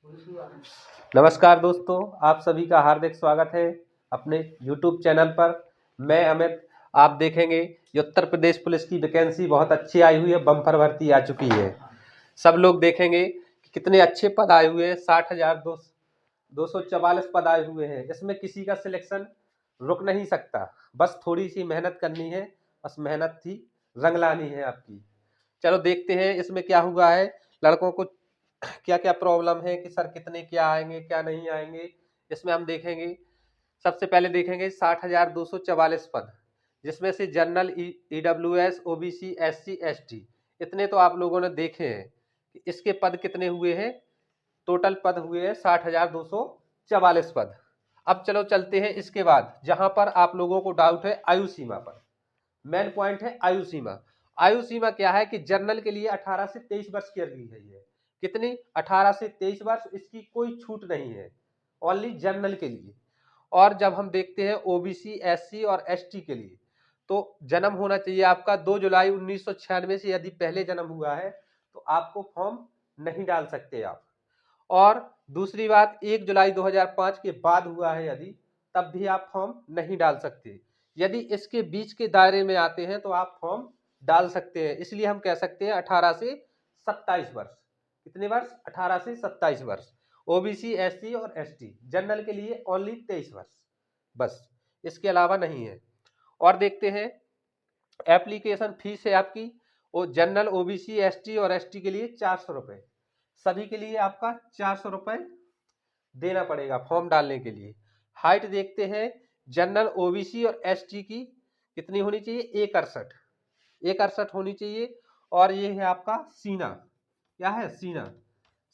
नमस्कार दोस्तों, आप सभी का हार्दिक स्वागत है अपने YouTube चैनल पर। मैं अमित। आप देखेंगे ये उत्तर प्रदेश पुलिस की वैकेंसी बहुत अच्छी आई हुई है, बम्पर भर्ती आ चुकी है। सब लोग देखेंगे कि कितने अच्छे पद आए हुए हैं। 60,244 पद आए हुए हैं। इसमें किसी का सिलेक्शन रुक नहीं सकता, बस थोड़ी सी मेहनत करनी है। बस मेहनत थी, रंग लानी है आपकी। चलो देखते हैं इसमें क्या हुआ है। लड़कों को क्या क्या प्रॉब्लम है कि सर कितने क्या आएंगे क्या नहीं आएंगे, इसमें हम देखेंगे। सबसे पहले देखेंगे 60,244 पद, जिसमें से general, EWS, OBC, SC, ST इतने तो आप लोगों ने देखे हैं कि इसके पद कितने हुए हैं। टोटल पद हुए हैं 60,244 पद। अब चलो चलते हैं इसके बाद, जहां पर आप लोगों को डाउट है आयु सीमा पर। मेन पॉइंट है आयु सीमा। आयु सीमा क्या है कि जनरल के लिए 18 से 23 वर्ष कर दी गई है। कितनी? 18 से 23 वर्ष। इसकी कोई छूट नहीं है, ओनली जनरल के लिए। और जब हम देखते हैं OBC, SC और ST के लिए, तो जन्म होना चाहिए आपका 2 जुलाई 1996 से। यदि पहले जन्म हुआ है तो आपको फॉर्म नहीं डाल सकते आप। और दूसरी बात, 1 जुलाई 2005 के बाद हुआ है यदि, तब भी आप फॉर्म नहीं डाल सकते। यदि इसके बीच के दायरे में आते हैं तो आप फॉर्म डाल सकते हैं। इसलिए हम कह सकते हैं 18 से 27 वर्ष। कितने वर्ष? 18 से 27 वर्ष। OBC, SC और ST। जनरल के लिए ओनली 23 वर्ष, बस, इसके अलावा नहीं है। और देखते हैं एप्लीकेशन फीस है आपकी, वो जनरल, OBC, ST और ST के लिए 400 रुपये। सभी के लिए आपका 400 रुपये देना पड़ेगा फॉर्म डालने के लिए। हाइट देखते हैं जनरल, OBC और ST की कितनी होनी चाहिए? 168 होनी चाहिए। और ये है आपका सीना। क्या है? सीना।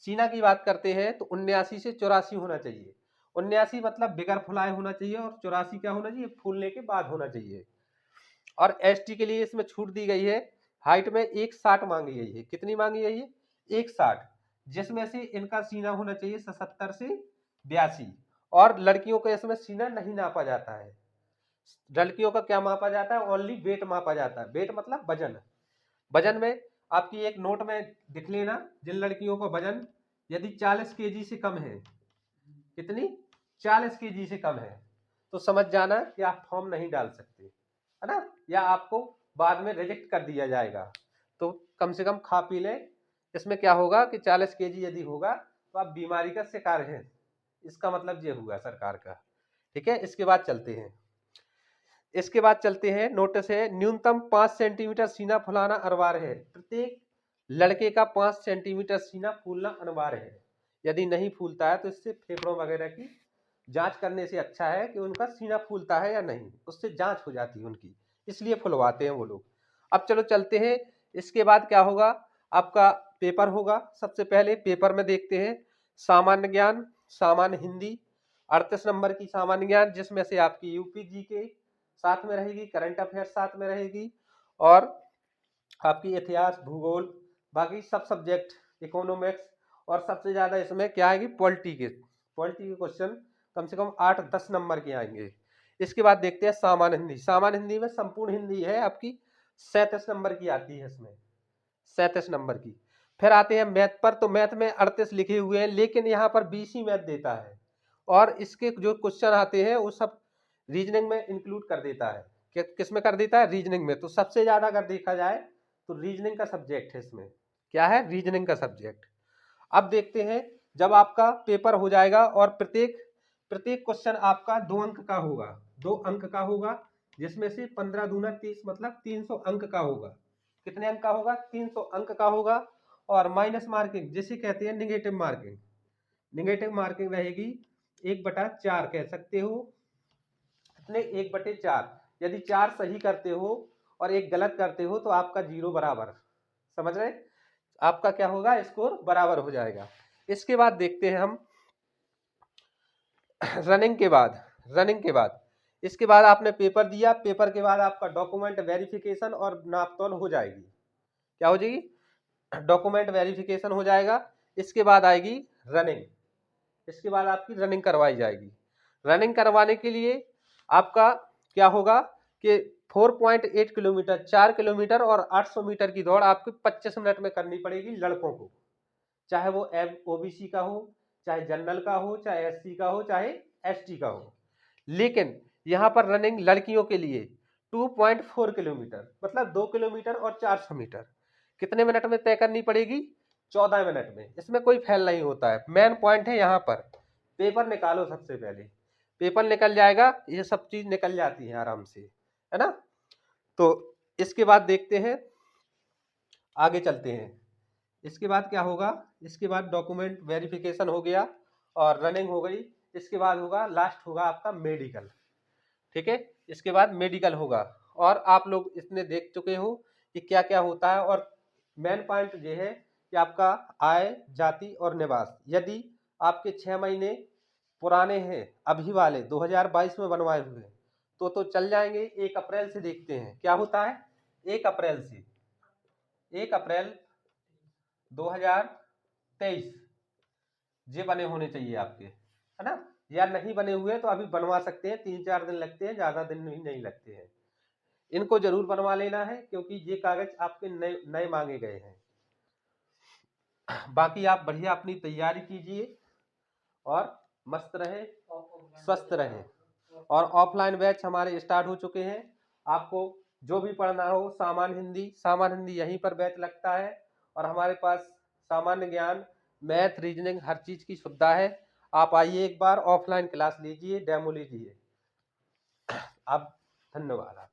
सीना की बात करते हैं तो 79 से 84 होना चाहिए। 79 मतलब बिगर फुलाए होना चाहिए, और 84 क्या होना चाहिए? फूलने के बाद होना चाहिए। और ST के लिए इसमें छूट दी गई है, हाइट में 160 मांगी गई है। कितनी मांगी गई है? 160, जिसमें से इनका सीना होना चाहिए 77 से 82। और लड़कियों का इसमें सीना नहीं नापा जाता है। लड़कियों का क्या मापा जाता है? ओनली वेट मापा जाता है। वेट मतलब वजन। वजन में आपकी एक नोट में लिख लेना, जिन लड़कियों का वजन यदि 40 केजी से कम है, कितनी? 40 केजी से कम है, तो समझ जाना कि आप फॉर्म नहीं डाल सकते, है ना, या आपको बाद में रिजेक्ट कर दिया जाएगा। तो कम से कम खा पी लें। इसमें क्या होगा कि 40 केजी यदि होगा तो आप बीमारी का शिकार हैं, इसका मतलब ये हुआ सरकार का। ठीक है, इसके बाद चलते हैं। नोटिस है, न्यूनतम 5 सेंटीमीटर सीना फुलाना अनिवार्य है। प्रत्येक लड़के का 5 सेंटीमीटर सीना फूलना अनिवार्य है। यदि नहीं फूलता है तो इससे फेफड़ों वगैरह की जांच करने से अच्छा है कि उनका सीना फूलता है या नहीं, उससे जांच हो जाती है उनकी, इसलिए फुलवाते हैं वो लोग। अब चलो चलते हैं, इसके बाद क्या होगा? आपका पेपर होगा। सबसे पहले पेपर में देखते हैं सामान्य ज्ञान, सामान्य हिंदी, 38 नंबर की सामान्य ज्ञान, जिसमें से आपकी UP GK साथ में रहेगी, करंट अफेयर्स साथ में रहेगी, और आपकी इतिहास, भूगोल, बाकी सब सब्जेक्ट, इकोनॉमिक्स। और सबसे ज्यादा इसमें क्या आएगी? पॉलिटी के क्वेश्चन कम से कम 8-10 नंबर के आएंगे। इसके बाद देखते हैं सामान्य हिंदी। सामान्य हिंदी में संपूर्ण हिंदी है आपकी, 37 नंबर की आती है इसमें, 37 नंबर की। फिर आते हैं मैथ पर, तो मैथ में 38 लिखे हुए हैं, लेकिन यहाँ पर 20 ही मैथ देता है, और इसके जो क्वेश्चन आते हैं वो सब रीजनिंग में इंक्लूड कर देता है। किस में कर देता है? रीजनिंग में। तो सबसे ज्यादा अगर देखा जाए तो रीजनिंग का सब्जेक्ट है इसमें। क्या है? रीजनिंग का सब्जेक्ट। अब देखते हैं, जब आपका पेपर हो जाएगा और प्रत्येक प्रत्येक क्वेश्चन आपका 2 अंक का होगा, 2 अंक का होगा, जिसमें से 15 दूना 30 मतलब 300 अंक का होगा। कितने अंक का होगा? 300 अंक का होगा। और माइनस मार्किंग जिसे कहते हैं निगेटिव मार्किंग, निगेटिव मार्किंग रहेगी 1/4 कह सकते हो। कितने? 1/4। यदि 4 सही करते हो और 1 गलत करते हो तो आपका 0 बराबर। समझ रहे? आपका क्या होगा? स्कोर बराबर हो जाएगा। इसके बाद देखते हैं हम रनिंग के बाद इसके बाद आपने पेपर दिया, पेपर के बाद आपका डॉक्यूमेंट वेरिफिकेशन और नापतोल हो जाएगी। क्या हो जाएगी? डॉक्यूमेंट वेरिफिकेशन हो जाएगा। इसके बाद आएगी रनिंग। इसके बाद आपकी रनिंग करवाई जाएगी। रनिंग करवाने के लिए आपका क्या होगा कि 4.8 किलोमीटर, 4 किलोमीटर और 800 मीटर की दौड़ आपको 25 मिनट में करनी पड़ेगी लड़कों को, चाहे वो OBC का हो, चाहे जनरल का हो, चाहे एससी का हो, चाहे एसटी का हो। लेकिन यहाँ पर रनिंग लड़कियों के लिए 2.4 किलोमीटर मतलब 2 किलोमीटर और 400 मीटर कितने मिनट में तय करनी पड़ेगी? 14 मिनट में। इसमें कोई फेल नहीं होता है। मेन पॉइंट है यहाँ पर पेपर निकालो। सबसे पहले पेपर निकल जाएगा, ये सब चीज निकल जाती है आराम से, है ना। तो इसके बाद देखते हैं, आगे चलते हैं। इसके बाद क्या होगा? इसके बाद डॉक्यूमेंट वेरिफिकेशन हो गया और रनिंग हो गई। इसके बाद होगा, लास्ट होगा आपका मेडिकल। ठीक है, इसके बाद मेडिकल होगा। और आप लोग इसमें देख चुके हो कि क्या क्या होता है। और मेन पॉइंट ये है कि आपका आय, जाति और निवास यदि आपके 6 महीने पुराने हैं, अभी वाले 2022 में बनवाए हुए, तो चल जाएंगे। 1 अप्रैल से देखते हैं क्या होता है। 1 अप्रैल से 1 अप्रैल 2023 ये बने होने चाहिए आपके, है ना। या नहीं बने हुए तो अभी बनवा सकते हैं, 3-4 दिन लगते हैं, ज्यादा दिन नहीं लगते हैं। इनको जरूर बनवा लेना है क्योंकि ये कागज आपके नए नए मांगे गए हैं। बाकी आप बढ़िया अपनी तैयारी कीजिए और मस्त रहे, स्वस्थ रहे। और ऑफलाइन बैच हमारे स्टार्ट हो चुके हैं। आपको जो भी पढ़ना हो, सामान्य हिंदी यहीं पर बैच लगता है। और हमारे पास सामान्य ज्ञान, मैथ, रीजनिंग हर चीज की सुविधा है। आप आइए, एक बार ऑफलाइन क्लास लीजिए, डेमो लीजिए। आप धन्यवाद।